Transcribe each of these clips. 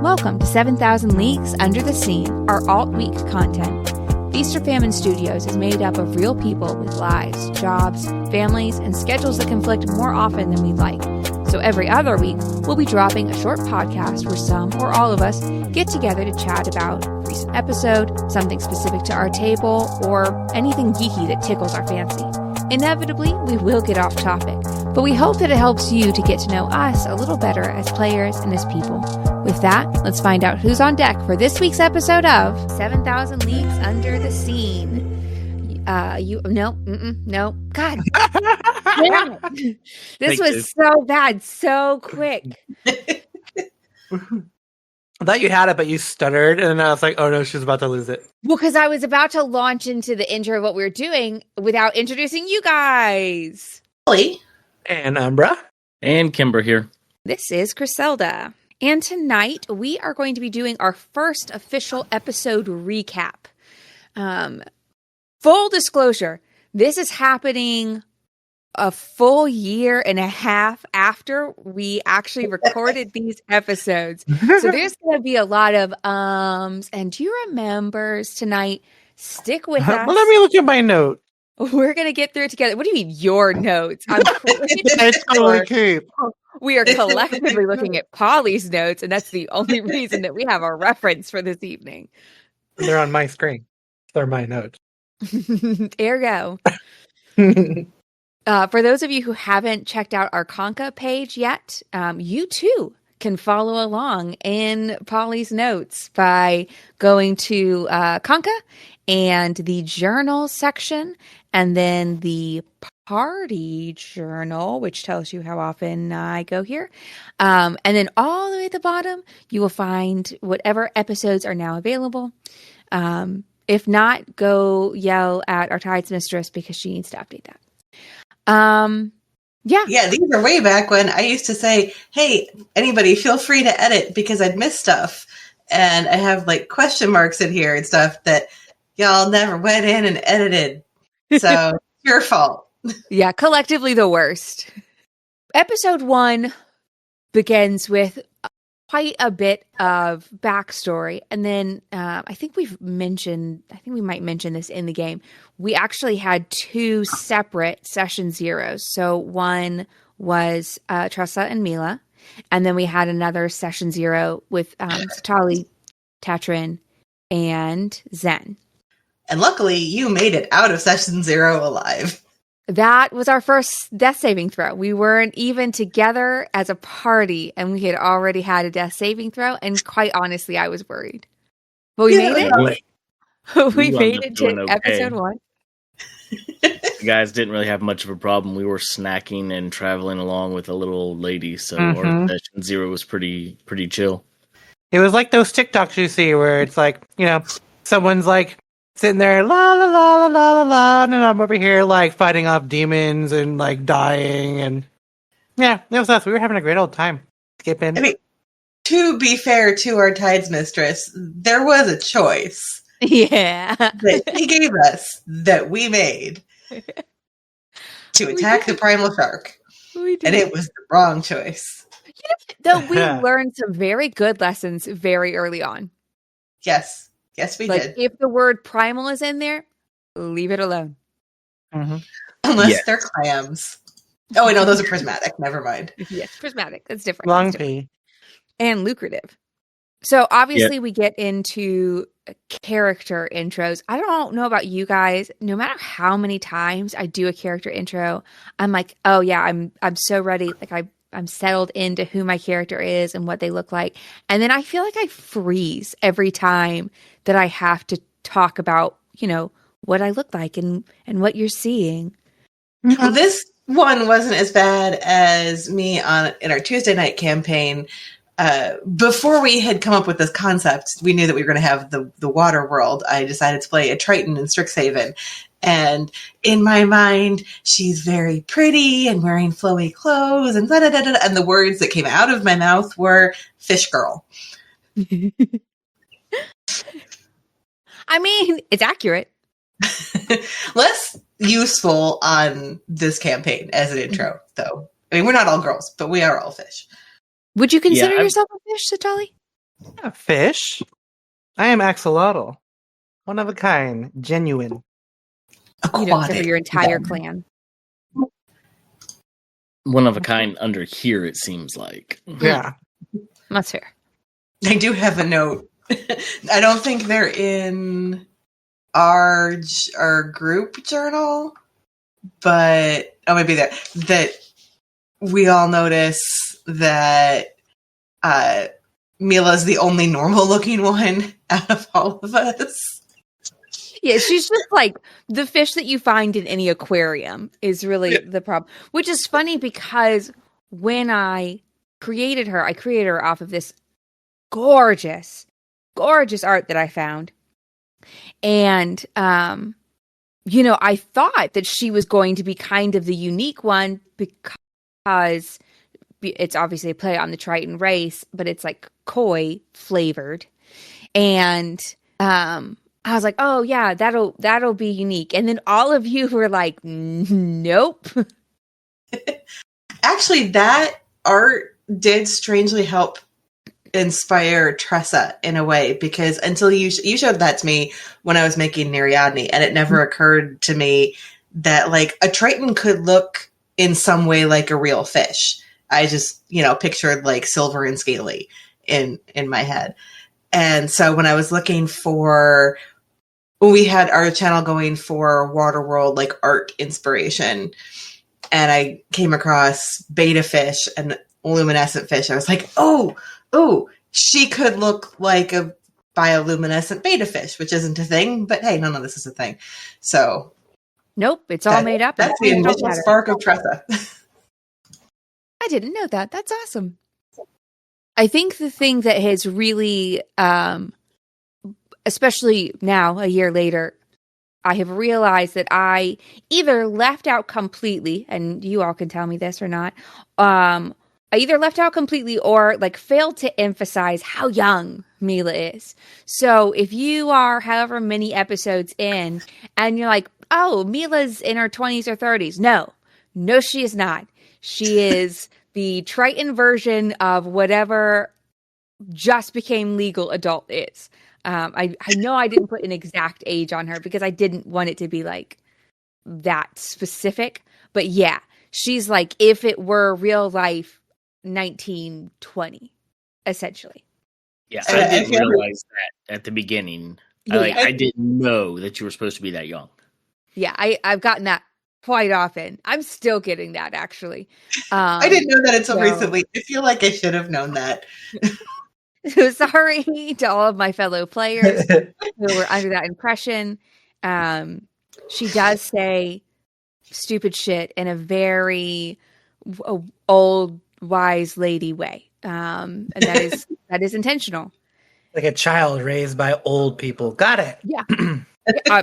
Welcome to 7,000 Leagues Under the Sea, our alt-week content. Feast or Famine Studios is made up of real people with lives, jobs, families, and schedules that conflict more often than we'd like. So every other week, we'll be dropping a short podcast where some or all of us get together to chat about a recent episode, something specific to our table, or anything geeky that tickles our fancy. Inevitably, we will get off topic, but we hope that it helps you to get to know us a little better as players and as people. With that, let's find out who's on deck for this week's episode of 7,000 Leagues Under the Sea. No. God. Damn it. This was so bad, so quick. I thought you had it, but you stuttered, and then I was like, oh no, she's about to lose it. Well, because I was about to launch into the intro of what we were doing without introducing you guys. Holly. And Umbra. And Kimber here. This is Griselda. And tonight, we are going to be doing our first official episode recap. Full disclosure, this is happening a full year and a half after we actually recorded these episodes. So there's going to be a lot of and do you remembers tonight. Stick with us. Well, let me look at my note. We're going to get through it together. What do you mean your notes? I'm We are collectively looking at Polly's notes, and that's the only reason that we have a reference for this evening. They're on my screen. They're my notes. Ergo. For those of you who haven't checked out our Conca page yet, you too can follow along in Polly's notes by going to Conca and the journal section, and then the party journal, which tells you how often I go here. And then all the way at the bottom, you will find whatever episodes are now available. If not, go yell at our Tides Mistress because she needs to update that. Yeah, these are way back when I used to say, hey, anybody feel free to edit because I'd miss stuff. And I have like question marks in here and stuff that y'all never went in and edited. So your fault. Yeah, collectively the worst. Episode 1 begins with quite a bit of backstory. And then I think we might mention this in the game. We actually had 2 separate session zeros. So one was Tressa and Mila. And then we had another session 0 with Satali, Tatrin, and Zen. And luckily you made it out of session 0 alive. That was our first death saving throw. We weren't even together as a party, and we had already had a death saving throw. And quite honestly, I was worried. But we made it. We made it to episode 1. The guys didn't really have much of a problem. We were snacking and traveling along with a little old lady, so our session 0 was pretty chill. It was like those TikToks you see where it's like, someone's like sitting there, la la la la la la la, and I'm over here like fighting off demons and like dying, and yeah, it was us. We were having a great old time. Skipping. I mean, to be fair to our Tides Mistress, there was a choice. Yeah. That he gave us that we made to attack the primal shark. We did. And it was the wrong choice. Though we learned some very good lessons very early on. Yes, we did. If the word primal is in there, leave it alone. Mm-hmm. Unless they're clams. Oh, wait, no, those are prismatic. Never mind. Yes, prismatic. That's different. Long P. And lucrative. So obviously we get into character intros. I don't know about you guys. No matter how many times I do a character intro, I'm like, oh yeah, I'm so ready. Like I'm settled into who my character is and what they look like. And then I feel like I freeze every time that I have to talk about, what I look like and what you're seeing. Well, this one wasn't as bad as me in our Tuesday night campaign. Before we had come up with this concept, we knew that we were going to have the water world. I decided to play a Triton in Strixhaven. And in my mind, she's very pretty and wearing flowy clothes and da-da-da-da. And the words that came out of my mouth were fish girl. I mean, it's accurate. Less useful on this campaign as an intro, though. I mean, we're not all girls, but we are all fish. Would you consider yourself a fish, Satali? A fish. I am axolotl. One of a kind. Genuine. You don't cover Aquatic. your entire clan. One of a kind under here, it seems like. Yeah. That's fair. I do have a note. I don't think they're in our group journal, but maybe that we all notice that Mila's the only normal looking one out of all of us. Yeah, she's just like the fish that you find in any aquarium is really the problem. Which is funny because when I created her off of this gorgeous art that I found. And, I thought that she was going to be kind of the unique one because it's obviously a play on the Triton race, but it's like koi flavored. And, I was like, oh yeah, that'll be unique. And then all of you were like, nope. Actually, that art did strangely help inspire Tressa in a way, because until you showed that to me when I was making Neriadne, and it never occurred to me that like a Triton could look in some way like a real fish. I just, pictured like silver and scaly in my head. And so when I was looking for, when we had our channel going for Waterworld, like art inspiration, and I came across beta fish and luminescent fish, I was like, oh, she could look like a bioluminescent beta fish, which isn't a thing, but hey, none of this is a thing. So nope, it's all made up. That's the initial spark of Tressa. I didn't know that. That's awesome. I think the thing that has really, especially now, a year later, I have realized that I either left out completely, and you all can tell me this or not, I either left out completely or like failed to emphasize how young Mila is. So if you are however many episodes in and you're like, oh, Mila's in her 20s or 30s. No, she is not. She is the Triton version of whatever just became legal adult is. I know I didn't put an exact age on her because I didn't want it to be like that specific. But yeah, she's like, if it were real life, 1920, essentially. Yeah, I didn't realize that at the beginning. I didn't know that you were supposed to be that young. Yeah, I've gotten that quite often. I'm still getting that, actually. I didn't know that until recently. I feel like I should have known that. So sorry to all of my fellow players who were under that impression. She does say stupid shit in a very old, wise lady way. And that is intentional. Like a child raised by old people. Got it. Yeah.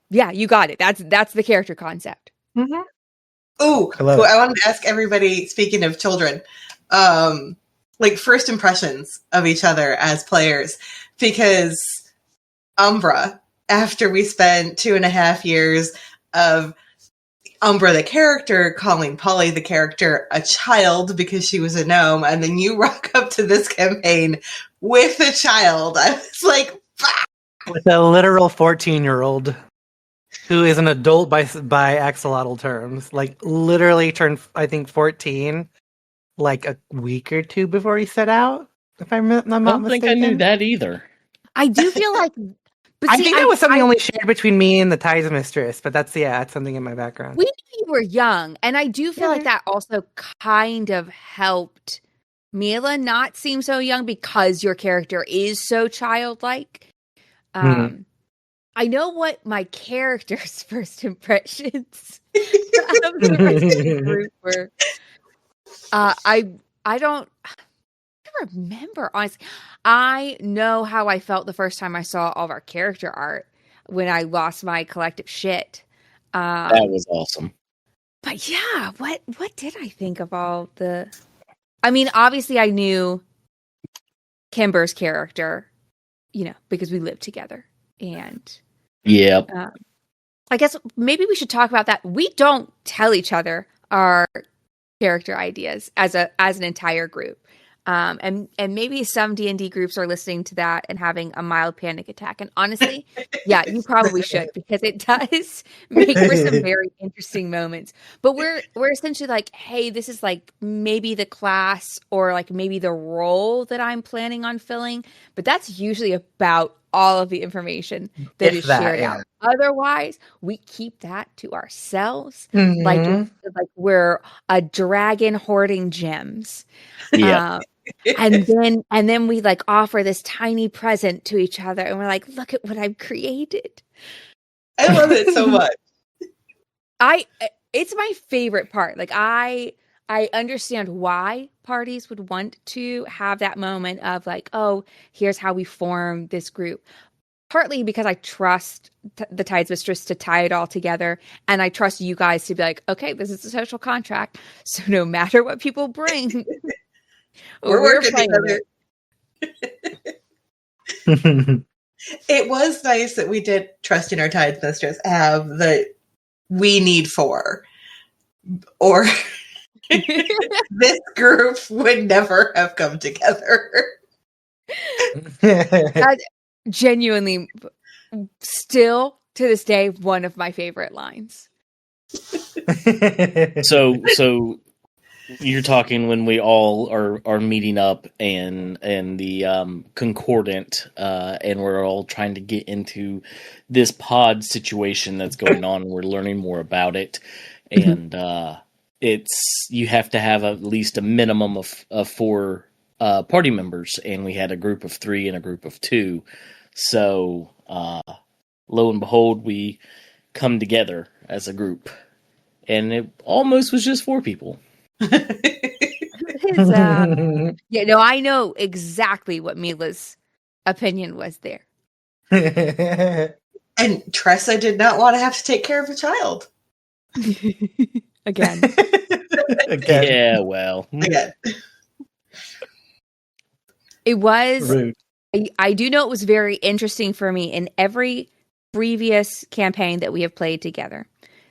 Yeah, you got it. That's the character concept. Mm-hmm. Oh, I wanted to ask everybody, speaking of children, like first impressions of each other as players, because Umbra, after we spent 2.5 years of Umbra the character calling Polly the character a child because she was a gnome, and then you rock up to this campaign with a child, I was like, bah! With a literal 14-year-old who is an adult by axolotl terms, like literally turned, I think, 14 like a week or two before he set out, if I'm not mistaken. I don't think I knew that either. I do feel like... I think that was something only shared between me and the Ties Mistress, but that's something in my background. We knew you were young, and I do feel like that also kind of helped Mila not seem so young because your character is so childlike. I know what my character's first impressions of the rest of the group were. I don't remember, honestly. I know how I felt the first time I saw all of our character art when I lost my collective shit. That was awesome. But yeah, what did I think of all the... I mean, obviously I knew Kimber's character, because we lived together. And yeah, I guess maybe we should talk about that. We don't tell each other our character ideas as an entire group. And maybe some D&D groups are listening to that and having a mild panic attack. And honestly, yeah, you probably should, because it does make for some very interesting moments. But we're essentially like, hey, this is like maybe the class or like maybe the role that I'm planning on filling. But that's usually about all of the information that is shared out. Otherwise, we keep that to ourselves. Like we're a dragon hoarding gems. Yeah. And then we like offer this tiny present to each other, and we're like, look at what I've created. I love it so much. It's my favorite part. Like I understand why parties would want to have that moment of like, oh, here's how we form this group. Partly because I trust the Tides Mistress to tie it all together, and I trust you guys to be like, okay, this is a social contract, so no matter what people bring, we're working together. It was nice that we did trust in our Tides Mistress have the we need 4, or this group would never have come together. Genuinely, still to this day, one of my favorite lines. So you're talking when we all are meeting up and the concordant and we're all trying to get into this pod situation that's going on. We're learning more about it, and it's you have to have at least a minimum of 4 party members, and we had a group of 3 and a group of 2. So lo and behold, we come together as a group, and it almost was just 4 people. Yeah, no, I know exactly what Mila's opinion was there. And Tressa did not want to have to take care of a child. Again. Yeah, well. Again. It was rude. I do know it was very interesting for me. In every previous campaign that we have played together,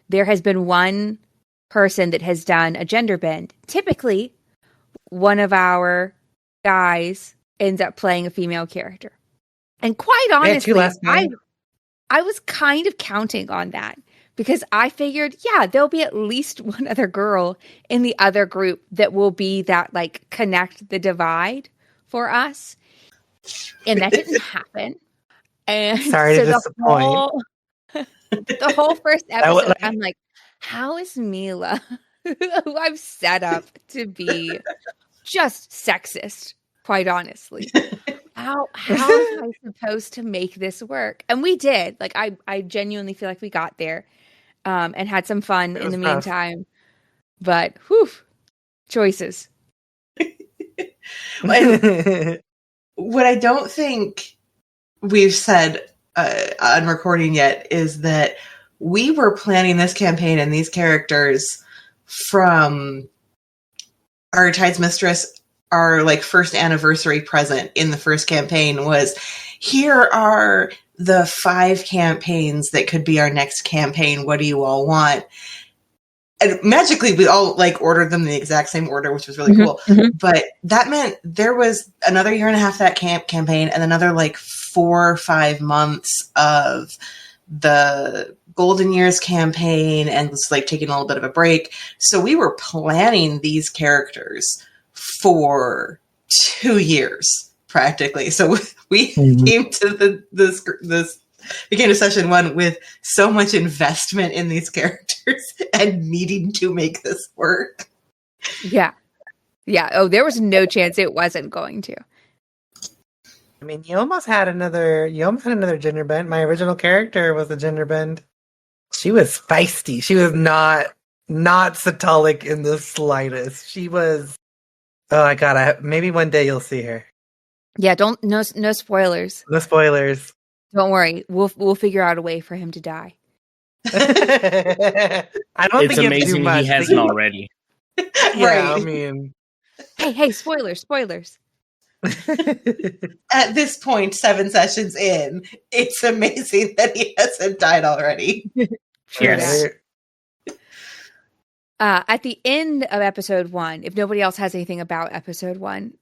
there has been one person that has done a gender bend. Typically, one of our guys ends up playing a female character. And quite honestly, I was kind of counting on that, because I figured, yeah, there'll be at least one other girl in the other group that will be that like connect the divide for us. And that didn't happen. And sorry to disappoint. The whole first episode, I'm like, how is Mila, who I've set up to be just sexist, quite honestly, how am I supposed to make this work? And we did. Like, I genuinely feel like we got there and had some fun in the meantime. But, whew, choices. What I don't think we've said on recording yet is that we were planning this campaign and these characters from our Tides Mistress. Our like first anniversary present in the first campaign was, here are the 5 campaigns that could be our next campaign. What do you all want? And magically, we all like ordered them in the exact same order, which was really cool. Mm-hmm. But that meant there was another year and a half that campaign, and another like 4 or 5 months of the Golden Years campaign, and was like taking a little bit of a break. So we were planning these characters for 2 years practically. So we came to this began to session 1 with so much investment in these characters and needing to make this work. Yeah. Oh, there was no chance it wasn't going to. I mean, you almost had another gender bend. My original character was a gender bend. She was feisty. She was not Satolic in the slightest. She was, oh my god, maybe one day you'll see her. Yeah, no spoilers. No spoilers. Don't worry, we'll figure out a way for him to die. I don't think amazing do much. He hasn't already. Yeah, right. I mean, hey, spoilers. At this point, 7 sessions in, it's amazing that he hasn't died already. Yes. At the end of episode 1, if nobody else has anything about episode 1,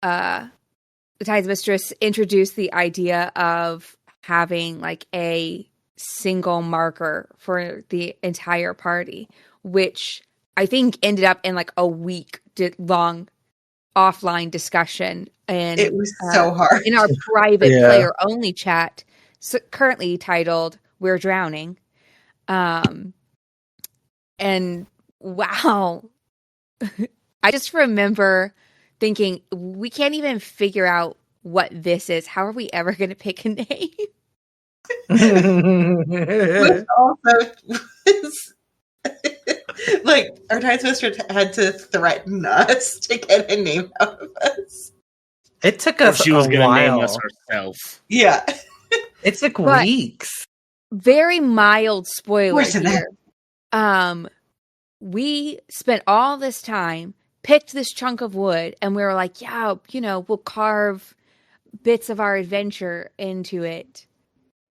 the Tides Mistress introduced the idea of having like a single marker for the entire party, which I think ended up in like a week long offline discussion. And it was so hard in our private Yeah. player only chat, currently titled "We're Drowning." And wow, I just remember thinking, we can't even figure out what this is. How are we ever going to pick a name? which also was like our Tides Mistress had to threaten us to get a name out of us. It took Or us she was a going to name while. us herself. Yeah. It took But- weeks. Very mild spoiler Worse than here. We spent all this time, picked this chunk of wood, and we were like, yeah, we'll carve bits of our adventure into it.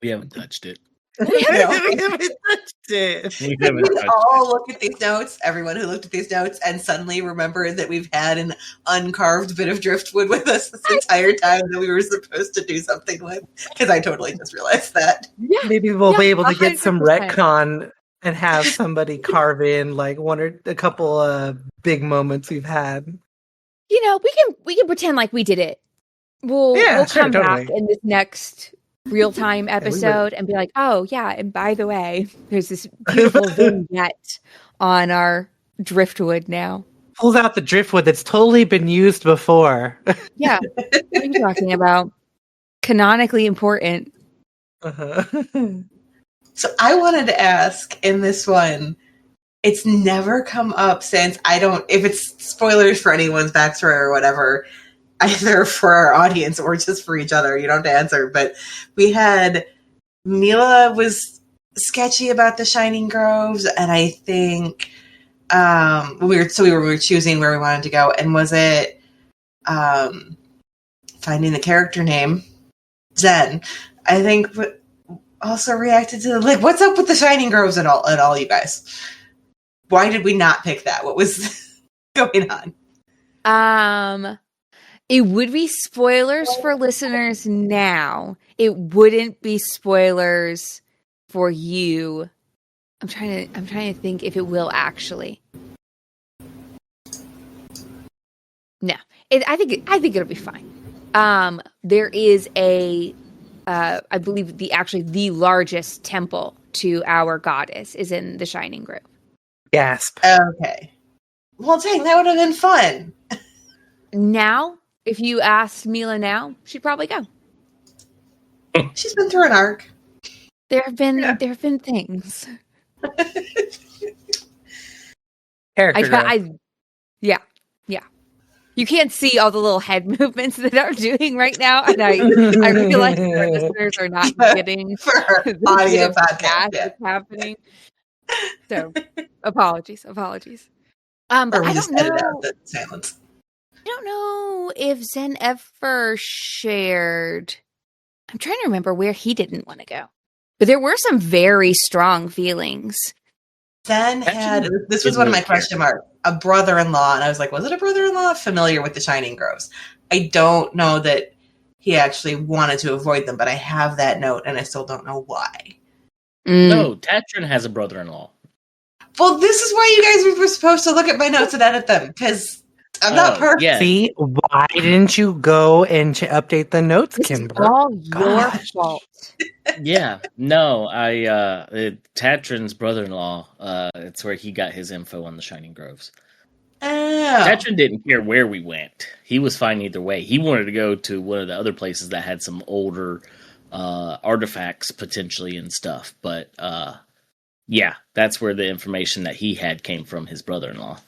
We haven't touched it. No. We haven't touched it. We We haven't touched all look at these notes, everyone who looked at these notes, and suddenly remembered that we've had an uncarved bit of driftwood with us this entire time that we were supposed to do something with. Because I totally just realized that. Yeah. Maybe we'll be Yeah, able to get some 100%. retcon and have somebody carve in like one or a couple of big moments we've had. We can pretend like we did it. We'll Yeah, sure, come totally. back in this next real-time we will. episode and be like, oh yeah, and by the way, there's this beautiful vignette on our driftwood now. Pulls out the driftwood that's totally been used before. Yeah. What are you talking about? Canonically important. Uh-huh. So I wanted to ask in this one, it's never come up since if it's spoilers for anyone's backstory or whatever, either for our audience or just for each other, you don't have to answer, but we had Mila was sketchy about the Shining Groves, and I think we were choosing where we wanted to go, and was it finding the character name Zen, I think also reacted to like, what's up with the Shining Groves and all you guys? Why did we not pick that? What was going on? It would be spoilers for listeners now. It wouldn't be spoilers for you. I'm trying to think if it will actually. No, I think it'll be fine. There is I believe the largest temple to our goddess is in the Shining Grove. Gasp. Okay. Well, dang, that would have been fun. Now, if you asked Mila now, she'd probably go. She's been through an arc. There have been things. Character growth. Yeah. You can't see all the little head movements that I'm doing right now, and I realize our listeners are not getting For her the audio bit of gas podcast. Yeah. that's happening. So, apologies. Or But we I just don't edit know. out the silence. I don't know if Zen ever shared. I'm trying to remember where he didn't want to go, but there were some very strong feelings. Zen had, this was one of my question marks, a brother-in-law, and I was like, was it a brother-in-law familiar with the Shining Groves? I don't know that he actually wanted to avoid them, but I have that note, and I still don't know why. No, Tatrin has a brother-in-law. Well, this is why you guys were supposed to look at my notes and edit them, because I'm not perfect. Yeah. See, why didn't you go and update the notes, This is Kimber? all your Gosh. fault. Yeah, no, Tatrin's brother-in-law, it's where he got his info on the Shining Groves. Oh. Tatrin didn't care where we went. He was fine either way. He wanted to go to one of the other places that had some older artifacts potentially and stuff. But yeah, that's where the information that he had came from his brother-in-law.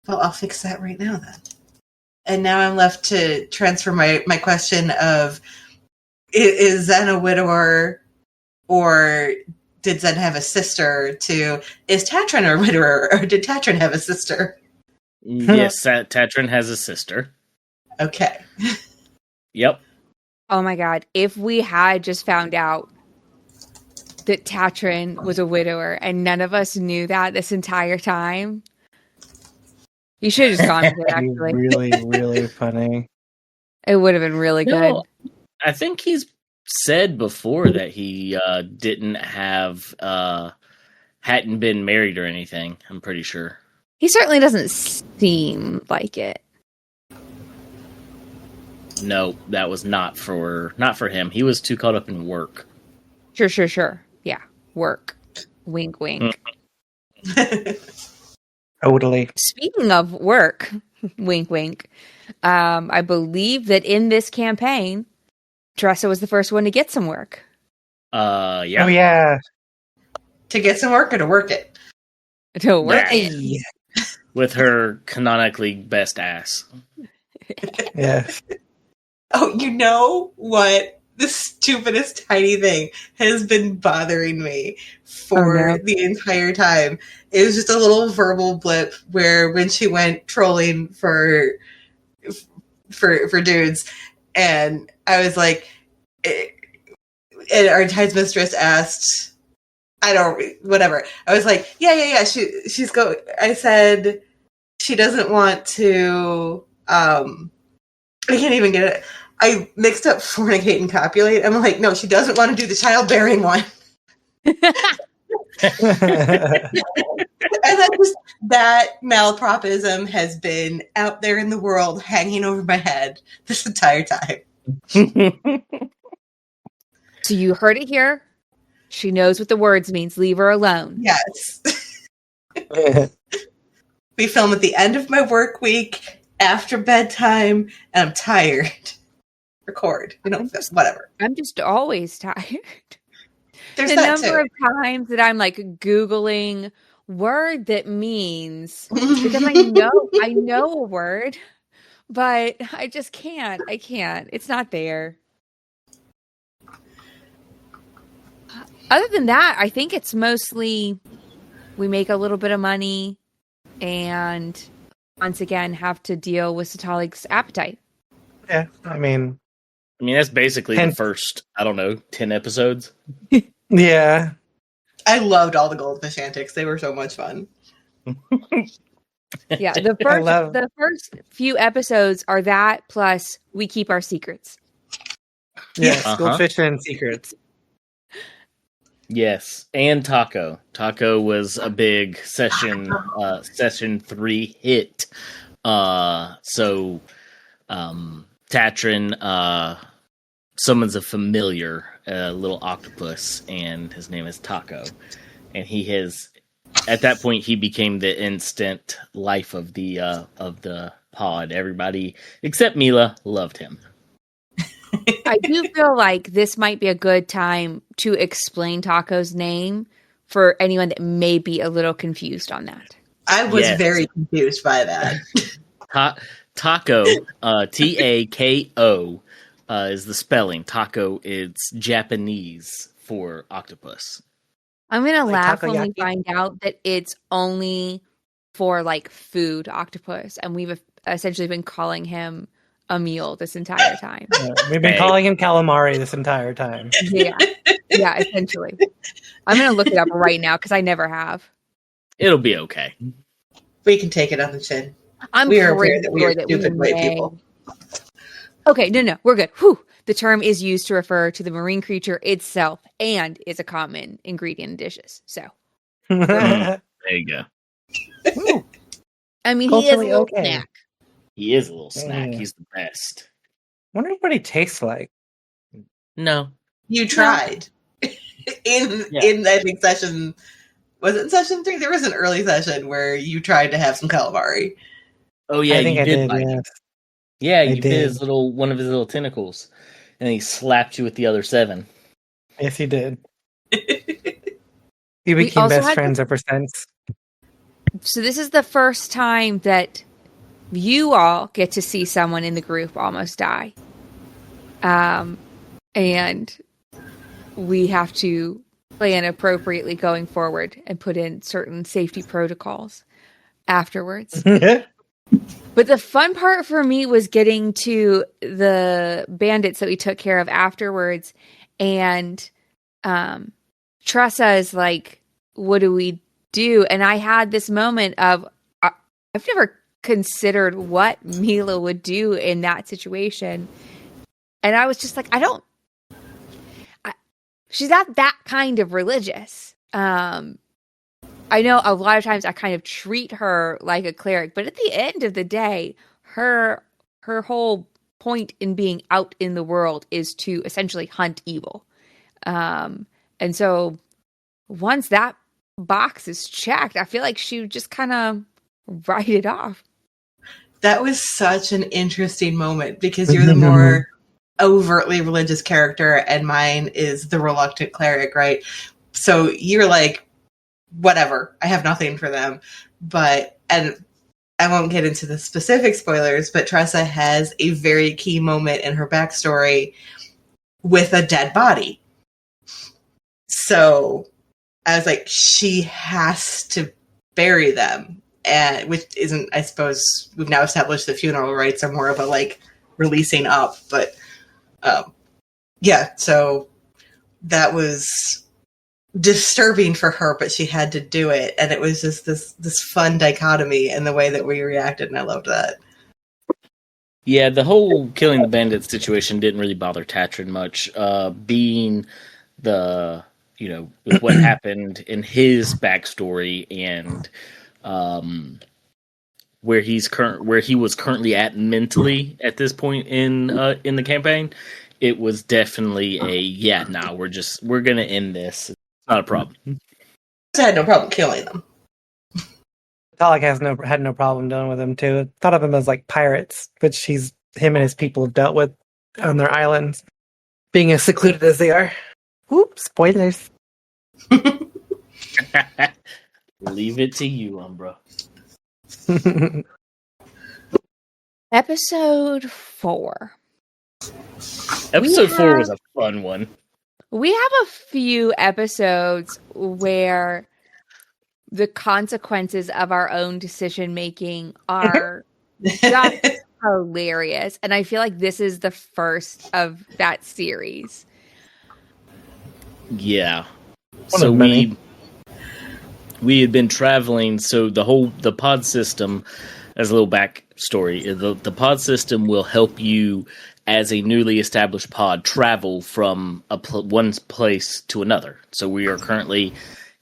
Well, I'll fix that right now then. And now I'm left to transfer my question of, is Zen a widower, or did Zen have a sister, to, is Tatrin a widower, or did Tatrin have a sister? Yes, Tatrin has a sister. Okay. Yep. Oh my god, if we had just found out that Tatrin was a widower and none of us knew that this entire time, you should have just gone with it, actually. Really, really funny. It would have been really good. I think he's said before that he didn't have hadn't been married or anything. I'm pretty sure. He certainly doesn't seem like it. No, that was not for him. He was too caught up in work. Sure. Yeah, work. Wink, wink. Totally. Speaking of work, wink, wink. I believe that in this campaign, Tressa was the first one to get some work. Yeah. Oh yeah. To get some work or to work it? To work Yeah. it. With her canonically best ass. Yeah. Oh, you know what? The stupidest tiny thing has been bothering me for the entire time. It was just a little verbal blip where when she went trolling for dudes, and I was like, and our Tides Mistress asked, whatever. I was like, yeah. She's go. I said she doesn't want to. I can't even get it. I mixed up fornicate and copulate. I'm like, no, she doesn't want to do the childbearing one. And that malapropism has been out there in the world, hanging over my head this entire time. So you heard it here. She knows what the words means. Leave her alone. Yes. We film at the end of my work week, after bedtime, and I'm tired. Record, whatever. I'm just always tired. There's the that number too. of times that I'm like Googling word that means, because I know a word, but I just can't. I can't. It's not there. Other than that, I think it's mostly we make a little bit of money and once again have to deal with Satalik's appetite. Yeah, I mean, that's basically the first, 10 episodes. Yeah. I loved all the goldfish antics. They were so much fun. Yeah, the first few episodes are that plus we keep our secrets. Yes, goldfish and secrets. Yes, and Taco. Taco was a big session 3 hit. So Tatrin summons a familiar, little octopus, and his name is Taco. And he has, at that point, he became the instant life of the pod. Everybody except Mila loved him. I do feel like this might be a good time to explain Taco's name for anyone that may be a little confused on that. I was very confused by that. Taco, Tako, is the spelling. Taco is Japanese for octopus. I'm going to laugh takoyaki? when we find out that it's only for like food octopus, and we've essentially been calling him a meal this entire time. We've been calling him calamari this entire time. Yeah, essentially. I'm going to look it up right now because I never have. It'll be okay. We can take it on the chin. We are aware that we are stupid white people. Okay, no, we're good. Whew. The term is used to refer to the marine creature itself and is a common ingredient in dishes. So There you go. I mean, he is a little snack. He is a little snack. He's the best. Wonder what he tastes like. No. You tried. In I think session, was it session 3? There was an early session where you tried to have some calamari. Oh yeah, I think you did. yes. Yeah, you did one of his little tentacles, and he slapped you with the other 7. Yes, he did. We became best friends ever since. So this is the first time that you all get to see someone in the group almost die. And we have to plan appropriately going forward and put in certain safety protocols afterwards. But the fun part for me was getting to the bandits that we took care of afterwards. And Tressa is like, what do we do? And I had this moment of, I've never considered what Mila would do in that situation. And I was just like, she's not that kind of religious. I know a lot of times I kind of treat her like a cleric, but at the end of the day, her whole point in being out in the world is to essentially hunt evil. And so once that box is checked, I feel like she would just kind of write it off. That was such an interesting moment because you're the more overtly religious character and mine is the reluctant cleric, right? So you're like, whatever, I have nothing for them. And I won't get into the specific spoilers, but Tressa has a very key moment in her backstory with a dead body. So I was like, she has to bury them. And which isn't, I suppose, we've now established the funeral rites are more of a like releasing up, but yeah, so that was disturbing for her, but she had to do it, and it was just this fun dichotomy in the way that we reacted, and I loved that. Yeah, the whole killing the bandit situation didn't really bother Tatrin much. Being with what happened in his backstory and where he was currently at mentally at this point in the campaign, it was definitely we're gonna end this. It's not a problem. I had no problem killing them. Talik had no problem dealing with them too. Thought of them as like pirates, which him and his people have dealt with on their islands, being as secluded as they are. Whoop! Spoilers. Leave it to you, Umbra. Episode 4. Episode 4 was a fun one. We have a few episodes where the consequences of our own decision making are just hilarious. And I feel like this is the first of that series. Yeah. So we had been traveling, so the pod system, as a little backstory, the pod system will help you as a newly established pod travel from one place to another. So we are currently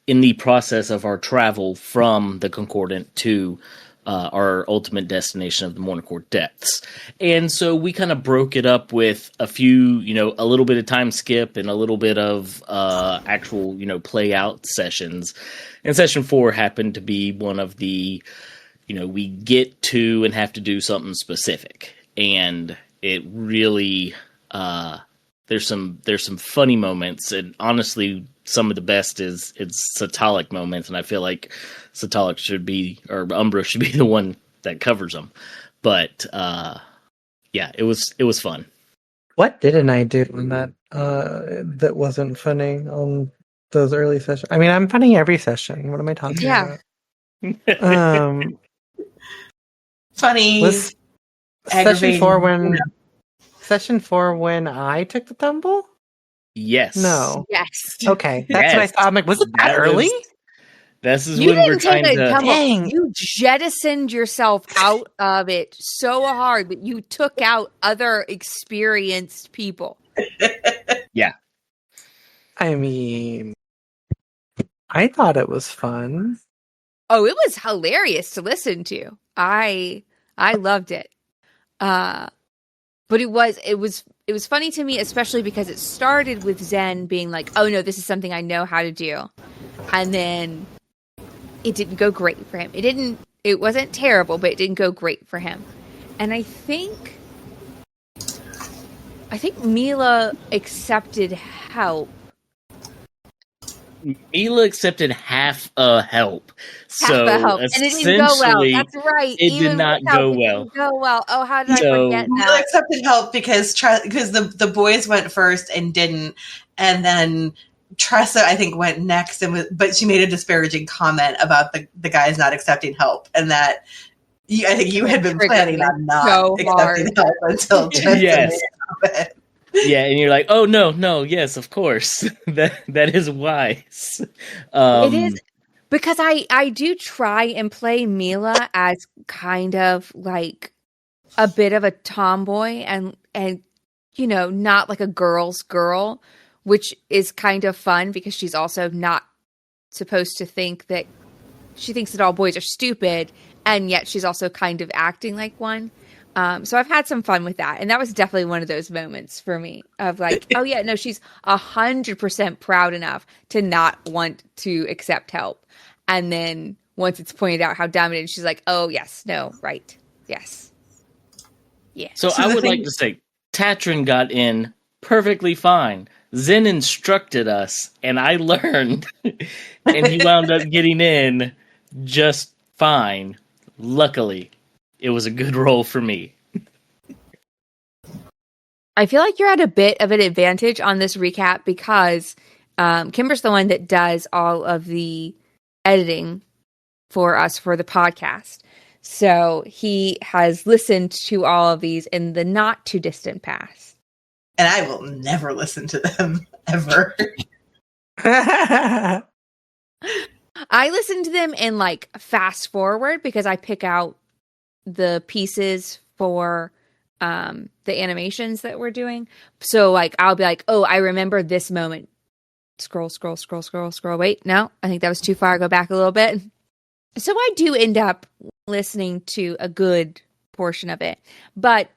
in the process of our travel from the Concordant to our ultimate destination of the Mournicourt Depths. And so we kind of broke it up with a few, a little bit of time skip and a little bit of actual, play out sessions. And session 4 happened to be one of the, we get to and have to do something specific. And it really, there's some funny moments, and honestly, some of the best is Satalic moments, and I feel like Satalic Umbra should be the one that covers them. But yeah, it was fun. What didn't I do in that wasn't funny on those early sessions? I mean, I'm funny every session. What am I talking about? Funny. Was session 4 when I took the tumble? Yes. No. Yes. Okay. That's what I thought. I'm like, was it that early? This is You when we're didn't trying take a to. tumble. Dang. You jettisoned yourself out of it so hard that you took out other experienced people. Yeah. I mean, I thought it was fun. Oh, it was hilarious to listen to. I loved it. But it was funny to me, especially because it started with Zen being like, "Oh no, this is something I know how to do," and then it didn't go great for him. It wasn't terrible, but it didn't go great for him. And I think Mila accepted help. Mila accepted half a help. So Half a help. And it didn't go well. That's right. It did not go well. It didn't go well. Oh, how did I forget Mila that? accepted help because the boys went first and didn't, and then Tressa I think went next but she made a disparaging comment about the guys not accepting help, and that I think you had been planning on not accepting help until Tressa made a comment. Yeah, and you're like, oh no, yes, of course, that is wise. It is, Because I do try and play Mila as kind of like a bit of a tomboy and you know, not like a girl's girl, which is kind of fun because she's also not supposed to think that she thinks that all boys are stupid, and yet she's also kind of acting like one. So I've had some fun with that. And that was definitely one of those moments for me of like, oh yeah, no, she's 100% proud enough to not want to accept help. And then once it's pointed out how dumb it is, she's like, oh yes, no, right. Yes. Yeah. So I would like to say, Tatrin got in perfectly fine. Zen instructed us, and I learned, and he wound up getting in just fine. Luckily, it was a good roll for me. I feel like you're at a bit of an advantage on this recap because Kimber's the one that does all of the editing for us for the podcast. So he has listened to all of these in the not too distant past. And I will never listen to them, ever. I listen to them in like fast forward because I pick out the pieces for the animations that we're doing. So like I'll be like, oh, I remember this moment. Scroll. Wait, no, I think that was too far. Go back a little bit. So I do end up listening to a good portion of it. But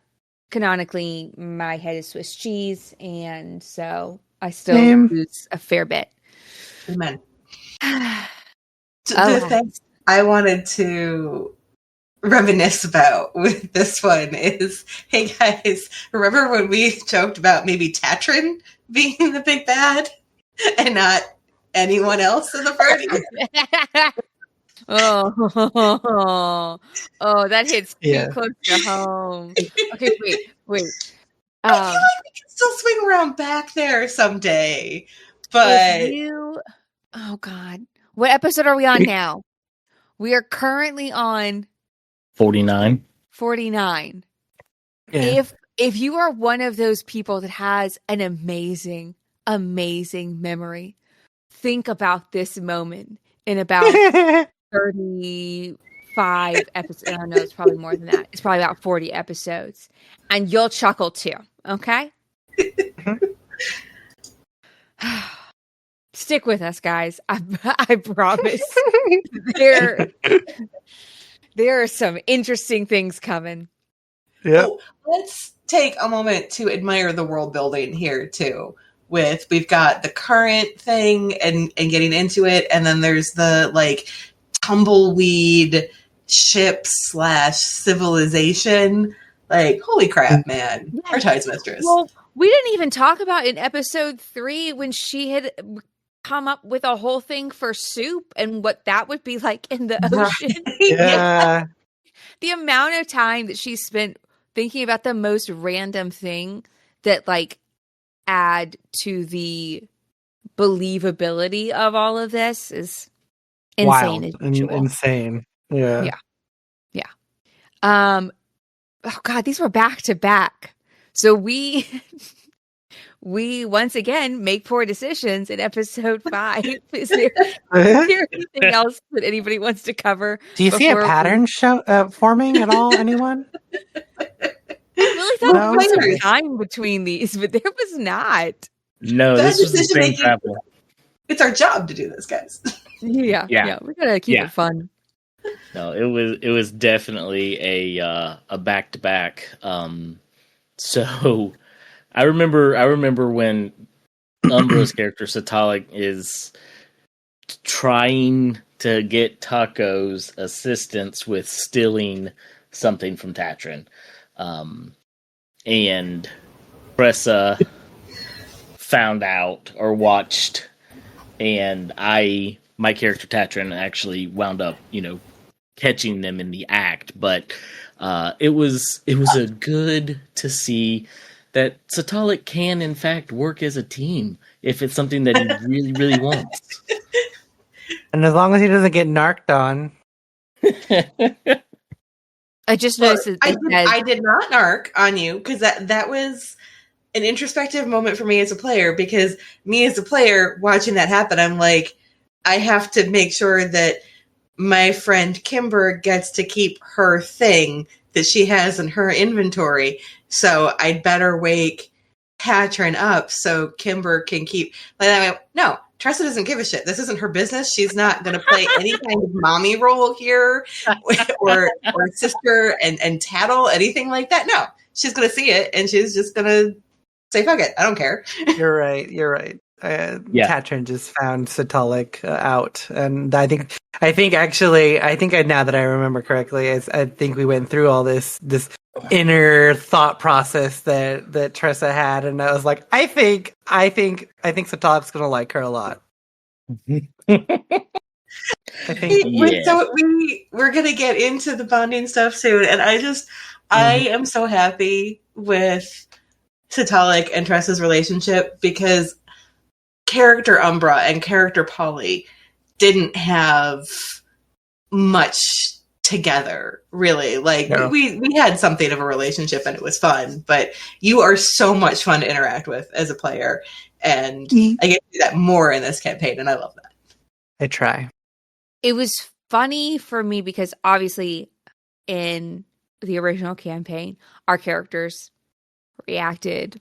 canonically, my head is Swiss cheese, and so I still lose a fair bit. Amen. The thing I wanted to reminisce about with this one is, hey guys, remember when we joked about maybe Tatrin being the big bad and not anyone else in the party? Oh, that hits too close to home. Okay, wait. I feel like we can still swing around back there someday, but oh God, what episode are we on now? We are currently on 49. 49. Yeah. If you are one of those people that has an amazing memory, think about this moment in about 35 episodes. I don't know, it's probably more than that. It's probably about 40 episodes. And you'll chuckle too, okay? Stick with us, guys. I promise. There are some interesting things coming. Yeah. Oh, let's take a moment to admire the world building here too. We've got the current thing and getting into it, and then there's the like tumbleweed ship / civilization. Like, holy crap, man. Yeah. Our Tides Mistress. Well, we didn't even talk about in episode 3 when she had come up with a whole thing for soup and what that would be like in the ocean. Yeah. The amount of time that she spent thinking about the most random thing that like add to the believability of all of this is insane. Wild and insane. Yeah. Oh God, these were back to back. So we once again make poor decisions in episode 5. Is there anything else that anybody wants to cover? Do you see a pattern forming at all, anyone? I really thought there was some time between these, but there was not. No, this was the same travel. It's our job to do this, guys. Yeah. We gotta keep it fun. No, it was definitely a back to back. So I remember when Umbra's character Satalik is trying to get Taco's assistance with stealing something from Tatrin. And Pressa found out or watched, and my character Tatrin actually wound up, catching them in the act. But it was a good to see that Satalik can in fact work as a team if it's something that he really, really wants. And as long as he doesn't get narked on. I just noticed I did not narc on you because that was an introspective moment for me as a player, because me as a player watching that happen, I'm like, I have to make sure that my friend Kimber gets to keep her thing that she has in her inventory. So I'd better wake Patron up so Kimber can keep. Like, I mean, no, Tressa doesn't give a shit. This isn't her business. She's not going to play any kind of mommy role here, or sister and tattle, anything like that. No, she's going to see it and she's just going to say, "Fuck it, I don't care." You're right. Tatrin just found Satalik out, and I think now that I remember correctly, I think we went through all this inner thought process that Tressa had, and I was like, I think Satalik's gonna like her a lot. I think So we're gonna get into the bonding stuff soon, and I am so happy with Satalik and Tressa's relationship, because character Umbra and character Polly didn't have much together, really. Like, no. we had something of a relationship and it was fun, but you are so much fun to interact with as a player, and I get to do that more in this campaign, and I love that. I try. It was funny for me because obviously in the original campaign, our characters reacted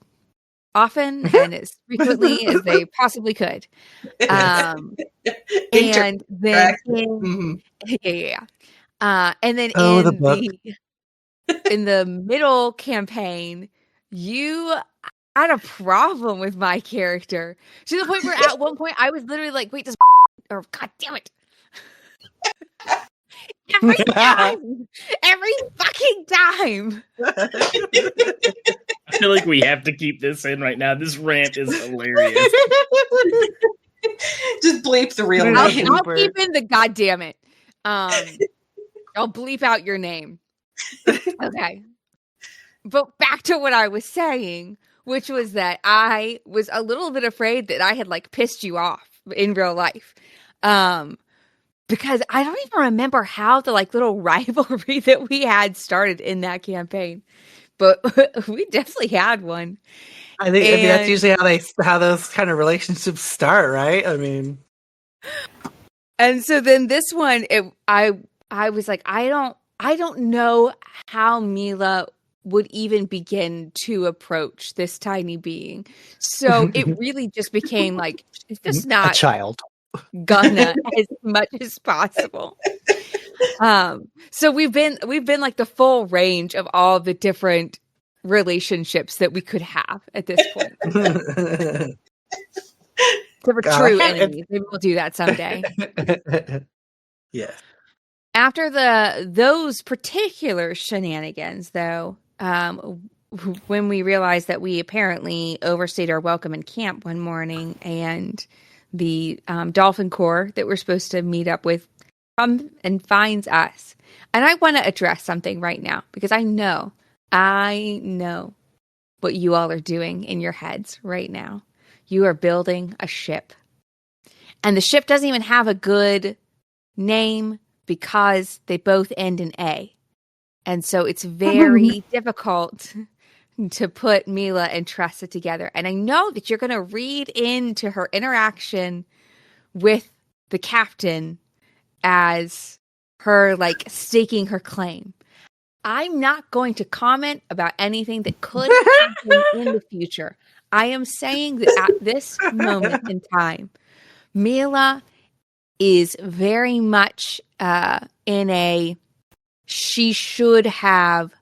often and as frequently as they possibly could. And then and then in the middle campaign, you had a problem with my character to the point where at one point I was literally like, wait, this or god damn it. Every fucking time. I feel like we have to keep this in right now. This rant is hilarious. Just bleep the real name. I'll keep in the goddamn it. I'll bleep out your name. Okay. But back to what I was saying, which was that I was a little bit afraid that I had like pissed you off in real life. Because I don't even remember how the like little rivalry that we had started in that campaign, but we definitely had one. I think that's usually how those kind of relationships start, right? I mean, and so then this one, I was like, I don't know how Mila would even begin to approach this tiny being. So it really just became like, it's just not a child. Gonna as much as possible. So we've been like the full range of all the different relationships that we could have at this point. Except for true enemies. Maybe we'll do that someday. Yes. After those particular shenanigans, though, when we realized that we apparently overstayed our welcome in camp one morning, and the Dolphin Corps that we're supposed to meet up with comes and finds us. And I want to address something right now, because I know what you all are doing in your heads right now. You are building a ship. And the ship doesn't even have a good name because they both end in A. And so it's very difficult to put Mila and Tressa together. And I know that you're going to read into her interaction with the captain as her like staking her claim. I'm not going to comment about anything that could happen in the future. I am saying that at this moment in time, Mila is very much in a, she should have